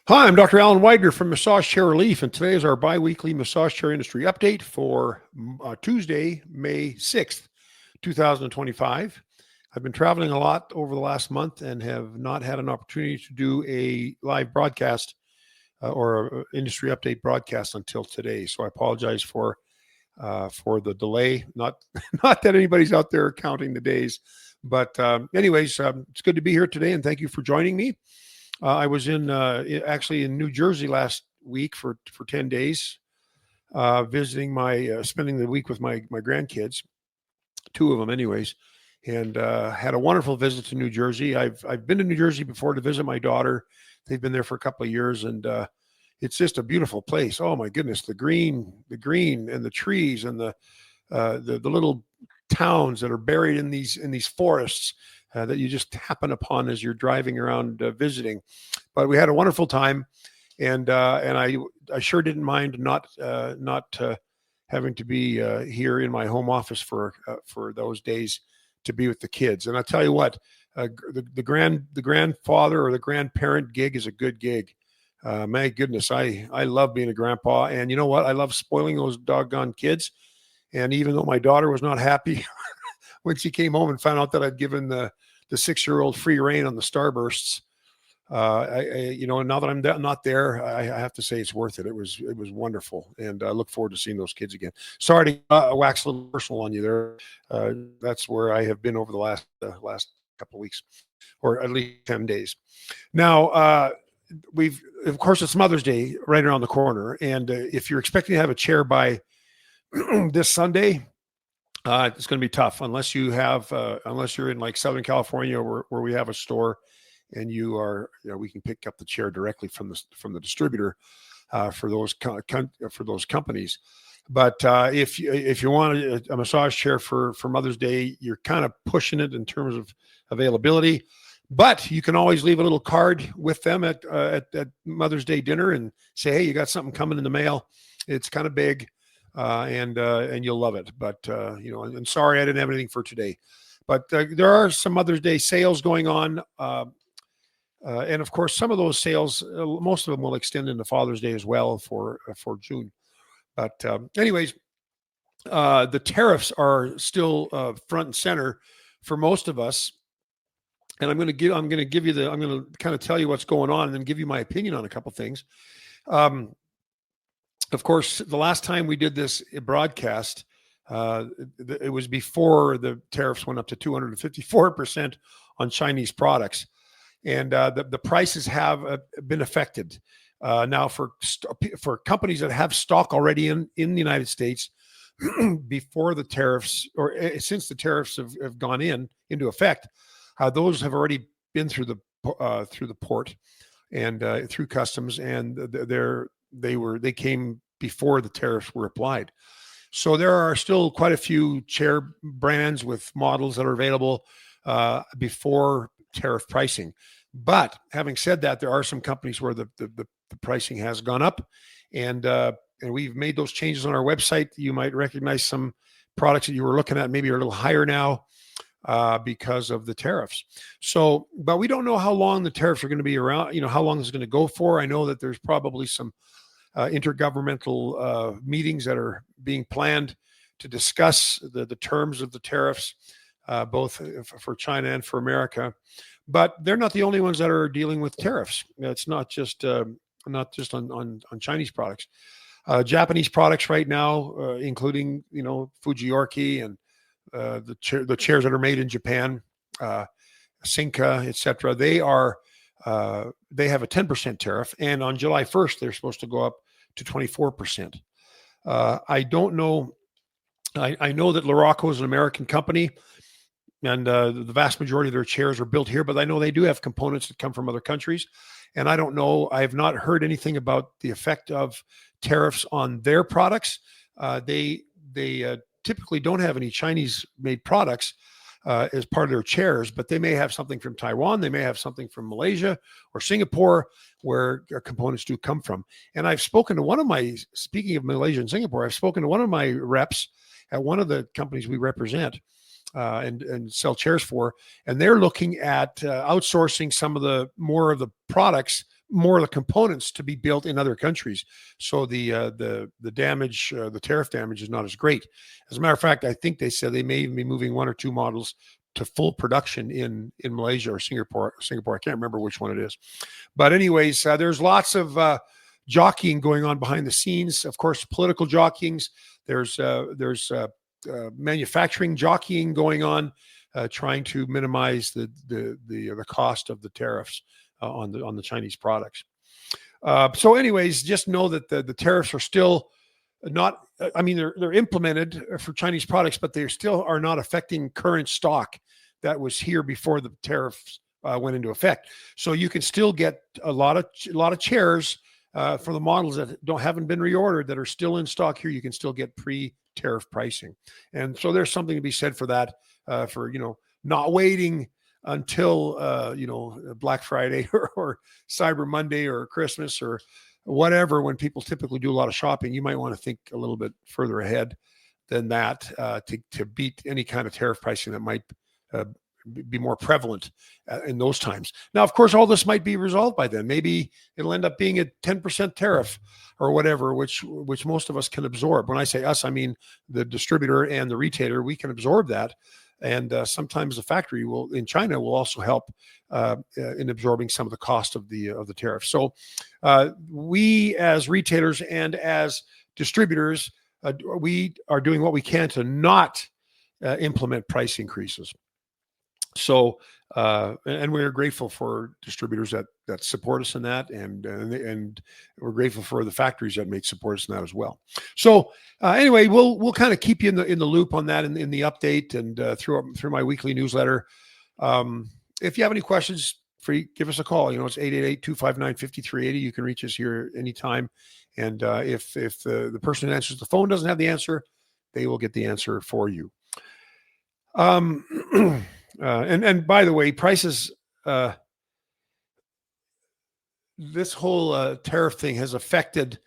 Hi, I'm Dr. Alan Widener from Massage Chair Relief, and today is our bi-weekly massage chair industry update for Tuesday, May 6th, 2025. I've been traveling a lot over the last month and have not had an opportunity to do a live broadcast or a industry update broadcast until today. So I apologize for the delay. Not not that anybody's out there counting the days, but anyways, it's good to be here today, and thank you for joining me. I was actually in New Jersey last week for 10 days, visiting spending the week with my grandkids, two of them anyways, and had a wonderful visit to New Jersey. I've been to New Jersey before to visit my daughter. They've been there for a couple of years, and it's just a beautiful place. Oh my goodness, the green, and the trees, and the little towns that are buried in these forests that you just happen upon as you're driving around visiting. But we had a wonderful time, and I sure didn't mind not having to be here in my home office for those days to be with the kids. And I tell you what, the grandfather or the grandparent gig is a good gig. My goodness, I love being a grandpa, and you know what? I love spoiling those doggone kids. And even though my daughter was not happy when she came home and found out that I'd given the 6-year-old free rein on the starbursts, now that I'm not there, I have to say it's worth it. It was wonderful, and I look forward to seeing those kids again. Sorry to wax a little personal on you there. That's where I have been over the last couple of weeks, or at least 10 days. Now, of course, it's Mother's Day right around the corner, and if you're expecting to have a chair by this Sunday, it's going to be tough unless you're in like Southern California where we have a store, and we can pick up the chair directly from the distributor for those companies. But if you want a massage chair for Mother's Day, you're kind of pushing it in terms of availability. But you can always leave a little card with them at Mother's Day dinner and say, hey, you got something coming in the mail. It's kind of big, and you'll love it. But and sorry I didn't have anything for today. But there are some Mother's Day sales going on, and of course some of those sales, most of them will extend into Father's Day as well for June. But anyways, the tariffs are still front and center for most of us. And I'm going to kind of tell you what's going on and then give you my opinion on a couple things. Of course, the last time we did this broadcast, it was before the tariffs went up to 254% on Chinese products. And the prices have been affected. Now for companies that have stock already in the United States before the tariffs, or since the tariffs have gone into effect, those have already been through the port and through customs, and they came before the tariffs were applied. So there are still quite a few chair brands with models that are available before tariff pricing. But having said that, there are some companies where the pricing has gone up, and we've made those changes on our website. You might recognize some products that you were looking at maybe are a little higher now because of the tariffs. So, but we don't know how long the tariffs are going to be around, how long this is going to go for. I know that there's probably some intergovernmental meetings that are being planned to discuss the terms of the tariffs, both for China and for America. But they're not the only ones that are dealing with tariffs. It's not just on Chinese products. Japanese products right now, including Fujiorki and the chairs that are made in Japan, Sinka, etc. They have a 10% tariff, and on July 1st they're supposed to go up to 24%. I don't know. I know that Luraco is an American company, and the vast majority of their chairs are built here, but I know they do have components that come from other countries. And I don't know. I have not heard anything about the effect of tariffs on their products. They typically don't have any Chinese-made products as part of their chairs, but they may have something from Taiwan. They may have something from Malaysia or Singapore, where components do come from. And I've spoken to speaking of Malaysia and Singapore, I've spoken to one of my reps at one of the companies we represent and sell chairs for, and they're looking at outsourcing some of the more of the products more of the components to be built in other countries. So the damage, the tariff damage is not as great. As a matter of fact, I think they said they may even be moving one or two models to full production in Malaysia or Singapore. I can't remember which one it is. But anyways, there's lots of jockeying going on behind the scenes. Of course, political jockeyings. There's manufacturing jockeying going on, trying to minimize the cost of the tariffs on the Chinese products. So, anyways, just know that the tariffs are still not. I mean, they're implemented for Chinese products, but they still are not affecting current stock that was here before the tariffs went into effect. So you can still get a lot of chairs for the models that haven't been reordered that are still in stock here. You can still get pre-tariff pricing, and so there's something to be said for that. For not waiting until Black Friday or Cyber Monday or Christmas or whatever, when people typically do a lot of shopping. You might want to think a little bit further ahead than that to beat any kind of tariff pricing that might be more prevalent in those times. Now, of course, all this might be resolved by then. Maybe it'll end up being a 10% tariff or whatever, which most of us can absorb. When I say us, I mean the distributor and the retailer. We can absorb that. And sometimes the factory in China will also help in absorbing some of the cost of the tariff. So we as retailers and as distributors, we are doing what we can to not implement price increases. So and we're grateful for distributors that support us in that, and we're grateful for the factories that may support us in that as well. So anyway, we'll kind of keep you in the loop on that in the update and through my weekly newsletter. If you have any questions, give us a call. It's 888-259-5380. You can reach us here anytime. And if the person who answers the phone doesn't have the answer, they will get the answer for you. And by the way, prices, this whole tariff thing has affected,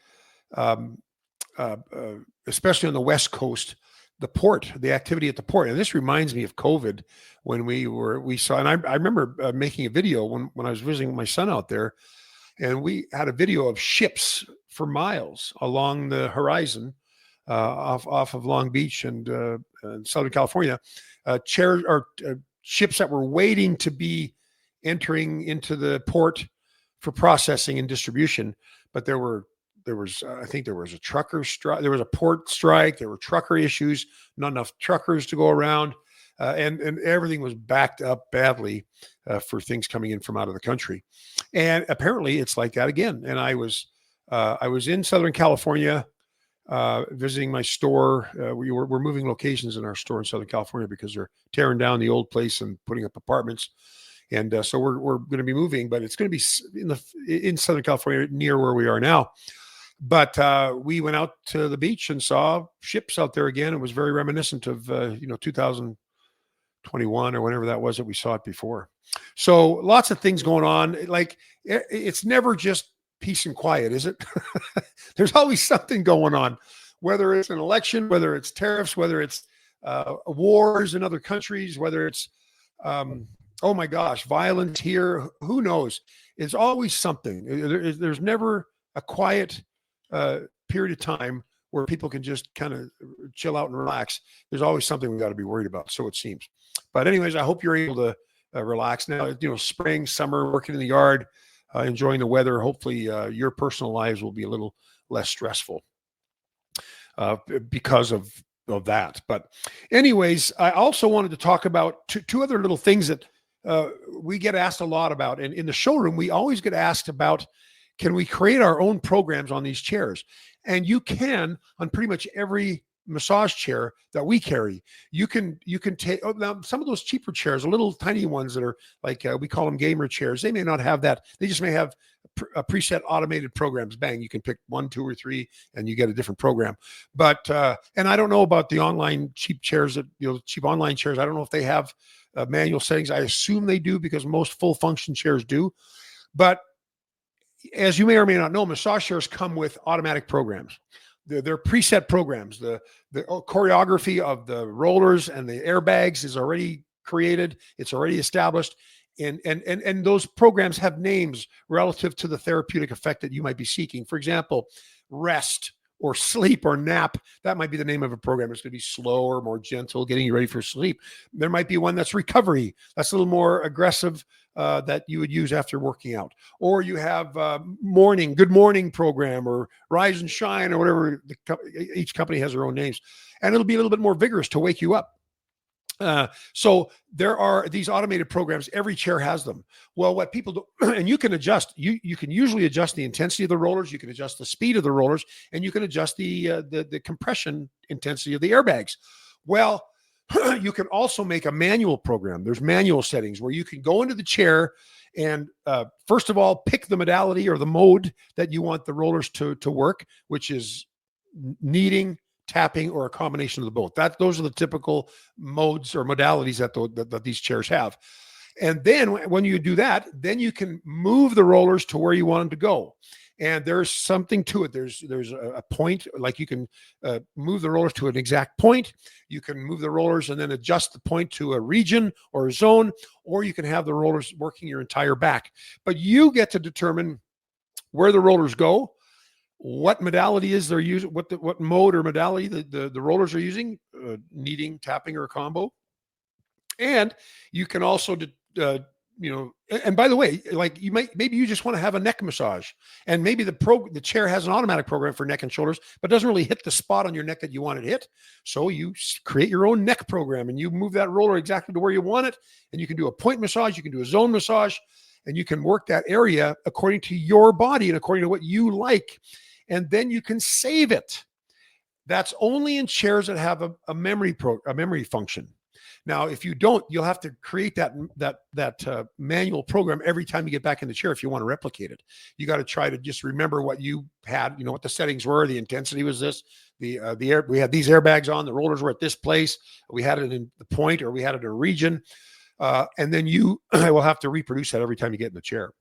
especially on the West Coast, the activity at the port. And this reminds me of COVID when we saw, and I remember making a video when I was visiting my son out there, and we had a video of ships for miles along the horizon off of Long Beach and Southern California, ships that were waiting to be entering into the port for processing and distribution. But there was a trucker strike. There was a port strike. There were trucker issues, not enough truckers to go around. And everything was backed up badly for things coming in from out of the country. And apparently it's like that again. And I was in Southern California visiting my store. We're moving locations in our store in Southern California because they're tearing down the old place and putting up apartments. And so we're going to be moving, but it's going to be in Southern California near where we are now. But we went out to the beach and saw ships out there again. It was very reminiscent of 2021 or whenever that was that we saw it before. So lots of things going on. Like it's never just peace and quiet, is it? There's always something going on, whether it's an election, whether it's tariffs, whether it's wars in other countries, whether it's, oh my gosh, violence here. Who knows? It's always something. There's never a quiet period of time where people can just kind of chill out and relax. There's always something we got to be worried about. So it seems. But anyways, I hope you're able to relax now. Spring, summer, working in the yard, enjoying the weather. Hopefully your personal lives will be a little less stressful because of that. But anyways, I also wanted to talk about two other little things that we get asked a lot about. And in the showroom, we always get asked about, can we create our own programs on these chairs? And you can on pretty much every massage chair that we carry. You can take now some of those cheaper chairs, little tiny ones that are like we call them gamer chairs. They may not have that. They just may have a preset automated programs. Bang, you can pick 1, 2, or 3, and you get a different program. But and I don't know about the online cheap chairs cheap online chairs. I don't know if they have manual settings. I assume they do because most full function chairs do. But as you may or may not know, massage chairs come with automatic programs. They're preset programs. The choreography of the rollers and the airbags is already created. It's already established. And those programs have names relative to the therapeutic effect that you might be seeking. For example, rest or sleep or nap. That might be the name of a program. It's going to be slower, more gentle, getting you ready for sleep. There might be one that's recovery. That's a little more aggressive, that you would use after working out. Or you have good morning program, or rise and shine, or whatever. Each company has their own names. And it'll be a little bit more vigorous to wake you up. So there are these automated programs. Every chair has them. Well, what people do, and you can adjust. You can usually adjust the intensity of the rollers. You can adjust the speed of the rollers, and you can adjust the compression intensity of the airbags. Well, you can also make a manual program. There's manual settings where you can go into the chair and first of all pick the modality or the mode that you want the rollers to work, which is kneading, tapping, or a combination of the both. Those are the typical modes or modalities that these chairs have. And then when you do that, then you can move the rollers to where you want them to go. And there's something to it. There's a point, like you can move the rollers to an exact point. You can move the rollers and then adjust the point to a region or a zone, or you can have the rollers working your entire back. But you get to determine where the rollers go, what modality is they're using, what mode or modality the rollers are using, kneading, tapping, or a combo. And you can also, and by the way, like maybe you just want to have a neck massage, and maybe the chair has an automatic program for neck and shoulders, but doesn't really hit the spot on your neck that you want it hit. So you create your own neck program, and you move that roller exactly to where you want it. And you can do a point massage, you can do a zone massage, and you can work that area according to your body and according to what you like. And then you can save it. That's only in chairs that have a memory function. Now, if you don't, you'll have to create that manual program every time you get back in the chair if you want to replicate it. You got to try to just remember what you had, what the settings were. The intensity was this. We had these airbags on. The rollers were at this place. We had it in the point, or we had it in a region. And then you will have to reproduce that every time you get in the chair.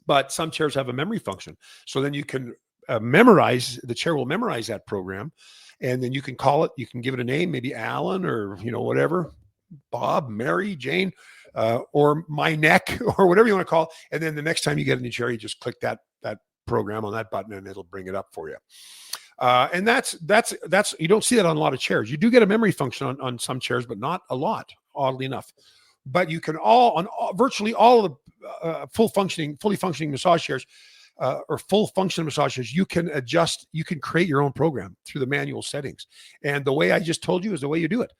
But some chairs have a memory function. So then you can the chair will memorize that program, and then you can call it, you can give it a name, maybe Alan, or, whatever, Bob, Mary, Jane, or my neck, or whatever you want to call it. And then the next time you get in the chair, you just click that program on that button, and it'll bring it up for you. And that's, you don't see that on a lot of chairs. You do get a memory function on some chairs, but not a lot, oddly enough. But you can virtually all of the fully functioning massage chairs, or full function massages, you can adjust, you can create your own program through the manual settings. And the way I just told you is the way you do it.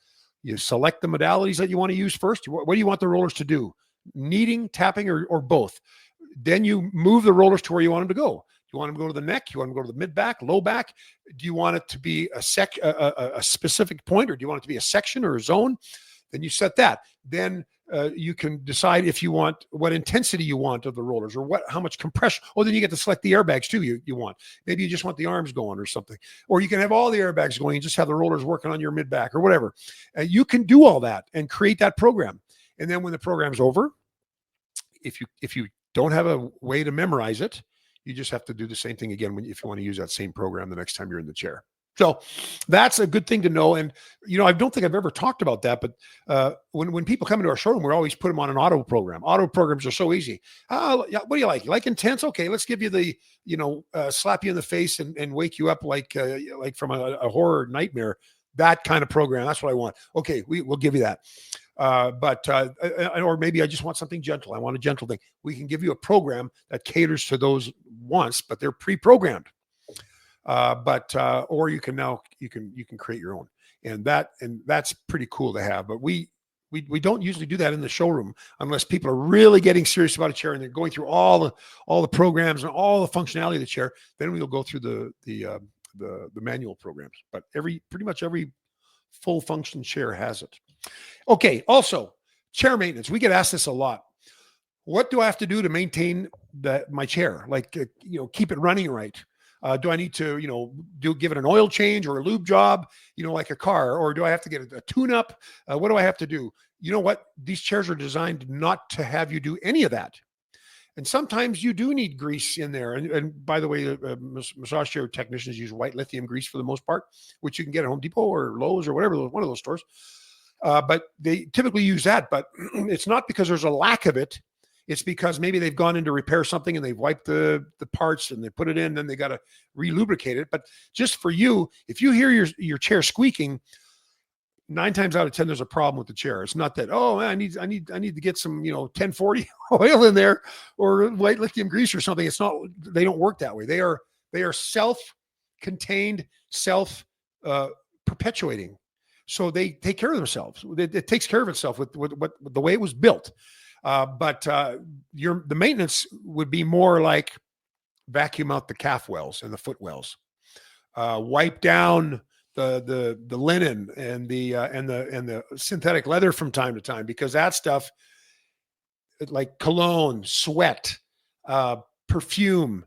You select the modalities that you want to use first. What do you want the rollers to do? Kneading, tapping, or both. Then you move the rollers to where you want them to go. You want them to go to the neck? You want them to go to the mid back, low back? Do you want it to be a specific point, or do you want it to be a section or a zone? Then you set that. Then you can decide if you want what intensity you want of the rollers, or how much compression. Oh, then you get to select the airbags too. You want, maybe you just want the arms going or something, or you can have all the airbags going and just have the rollers working on your mid back or whatever. You can do all that and create that program. And then when the program's over, if you don't have a way to memorize it, you just have to do the same thing again if you want to use that same program the next time you're in the chair. So that's a good thing to know. And, I don't think I've ever talked about that, but when people come into our showroom, we always put them on an auto program. Auto programs are so easy. What do you like? You like intense? Okay, let's give you the, slap you in the face and wake you up like from a horror nightmare. That kind of program. That's what I want. Okay, we'll give you that. Or maybe I just want something gentle. I want a gentle thing. We can give you a program that caters to those wants, but they're pre-programmed. Or you can create your own, and that's pretty cool to have. But we don't usually do that in the showroom unless people are really getting serious about a chair and they're going through all the programs and all the functionality of the chair. Then we'll go through the manual programs. But pretty much every full function chair has it. Okay. Also, chair maintenance. We get asked this a lot. What do I have to do to maintain my chair? Like, keep it running right. Do I need to, give it an oil change or a lube job, like a car, or do I have to get a tune-up? What do I have to do? You know what? These chairs are designed not to have you do any of that. And sometimes you do need grease in there. And by the way, massage chair technicians use white lithium grease for the most part, which you can get at Home Depot or Lowe's or whatever, one of those stores. But they typically use that. But it's not because there's a lack of it. It's because maybe they've gone in to repair something and they've wiped the parts and they put it in, then they got to re-lubricate it. But just for you, if you hear your chair squeaking, 9 times out of 10, there's a problem with the chair. It's not that, oh man, I need to get some, 1040 oil in there or white lithium grease or something. It's not, they don't work that way. They are self-contained, perpetuating. So they take care of themselves. It takes care of itself with the way it was built. But the maintenance would be more like vacuum out the calf wells and the foot wells, wipe down the linen and the synthetic leather from time to time, because that stuff, like cologne, sweat, perfume,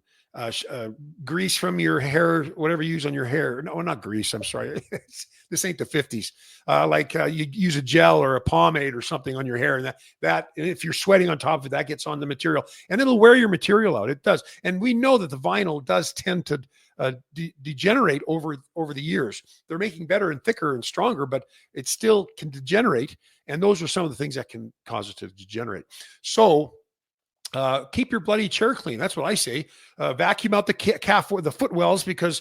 grease from your hair, whatever you use on your hair. No, not grease. I'm sorry. This ain't the 50s. You use a gel or a pomade or something on your hair, and that if you're sweating on top of it, that gets on the material and it'll wear your material out. It does. And we know that the vinyl does tend to degenerate over the years. They're making better and thicker and stronger, but it still can degenerate. And those are some of the things that can cause it to degenerate. So keep your bloody chair clean. That's what I say. Vacuum out the foot wells, because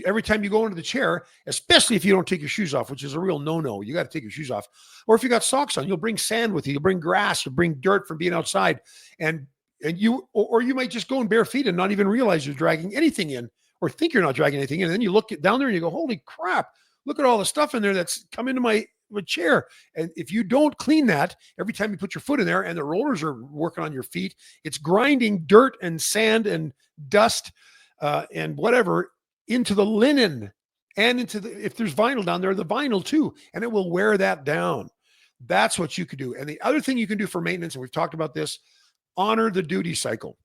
every time you go into the chair, especially if you don't take your shoes off, which is a real no-no, you got to take your shoes off. Or if you got socks on, you'll bring sand with you. You'll bring grass. You'll bring dirt from being outside. And you might just go in bare feet and not even realize you're dragging anything in, or think you're not dragging anything in. And then you look down there and you go, holy crap, look at all the stuff in there that's come into my chair. And if you don't clean that, every time you put your foot in there and the rollers are working on your feet, it's grinding dirt and sand and dust and whatever into the linen and if there's vinyl down there, the vinyl too, and it will wear that down. That's what you could do. And the other thing you can do for maintenance, and we've talked about this, honor the duty cycle.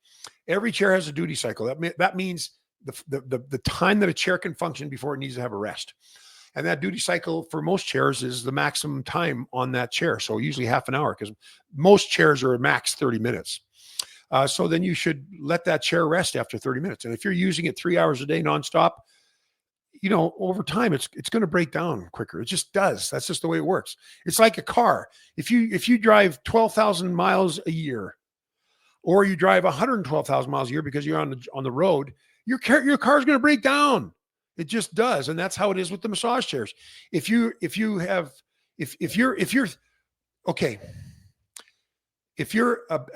Every chair has a duty cycle. That means the time that a chair can function before it needs to have a rest. And that duty cycle for most chairs is the maximum time on that chair. So usually half an hour, because most chairs are max 30 minutes. So then you should let that chair rest after 30 minutes. And if you're using it 3 hours a day nonstop, over time, it's going to break down quicker. It just does. That's just the way it works. It's like a car. If you drive 12,000 miles a year, or you drive 112,000 miles a year because you're on the road, your car's going to break down. It just does. And that's how it is with the massage chairs. If you're a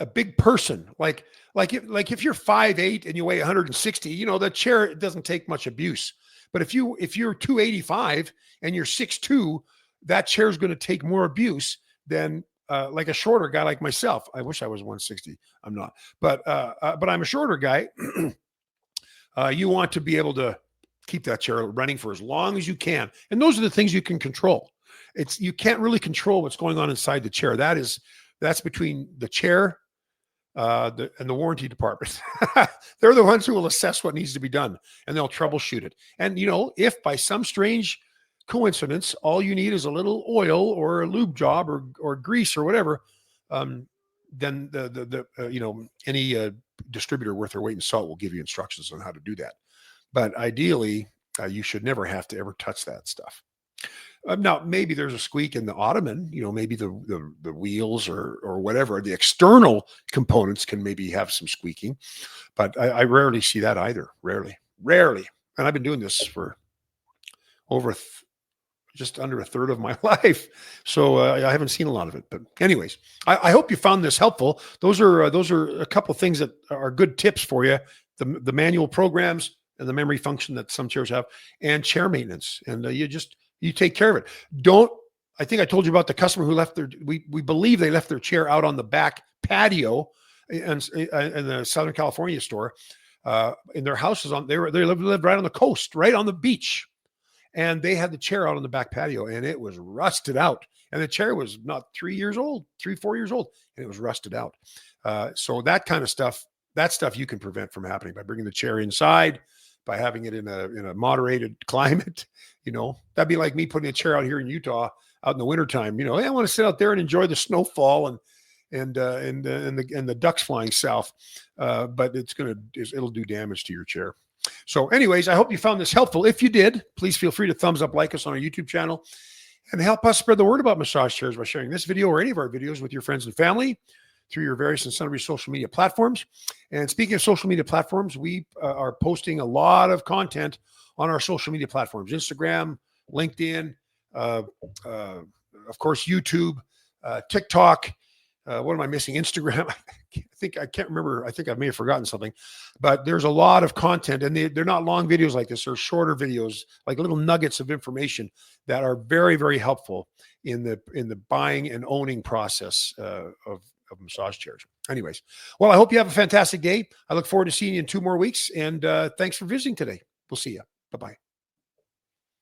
big person, like if you're 5'8" and you weigh 160, the chair, it doesn't take much abuse. But if you're 285 and you're 6'2", that chair is going to take more abuse than like a shorter guy like myself. I wish I was 160. I'm not, but I'm a shorter guy. You want to be able to keep that chair running for as long as you can. And those are the things you can control. You can't really control what's going on inside the chair. That's between the chair and the warranty department. They're the ones who will assess what needs to be done, and they'll troubleshoot it. And if by some strange coincidence all you need is a little oil or a lube job or grease or whatever, then any distributor worth their weight in salt will give you instructions on how to do that. But ideally, you should never have to ever touch that stuff. Now, maybe there's a squeak in the ottoman, maybe the wheels or whatever. The external components can maybe have some squeaking, but I rarely see that either. Rarely. And I've been doing this for over just under a third of my life. So I haven't seen a lot of it. But anyways, I hope you found this helpful. Those are a couple of things that are good tips for you. The manual programs and the memory function that some chairs have, and chair maintenance. And you take care of it. I think I told you about the customer who left we believe they left their chair out on the back patio in the Southern California store. In their houses they lived right on the coast, right on the beach. And they had the chair out on the back patio, and it was rusted out. And the chair was not 4 years old, and it was rusted out. So that kind of stuff, you can prevent from happening by bringing the chair inside, by having it in a moderated climate. That'd be like me putting a chair out here in Utah out in the wintertime. Hey, I want to sit out there and enjoy the snowfall and the ducks flying south. But it'll do damage to your chair. So anyways, I hope you found this helpful. If you did, please feel free to thumbs up, like us on our YouTube channel. And help us spread the word about massage chairs by sharing this video or any of our videos with your friends and family through your various and sundry social media platforms. And speaking of social media platforms, we are posting a lot of content on our social media platforms: Instagram, LinkedIn, of course, YouTube, TikTok. What am I missing? Instagram. I can't remember. I think I may have forgotten something, but there's a lot of content, and they're not long videos like this. They're shorter videos, like little nuggets of information that are very, very helpful in the buying and owning process of massage chairs. Anyways, well, I hope you have a fantastic day. I look forward to seeing you in 2 more weeks, and thanks for visiting today. We'll see you. Bye-bye.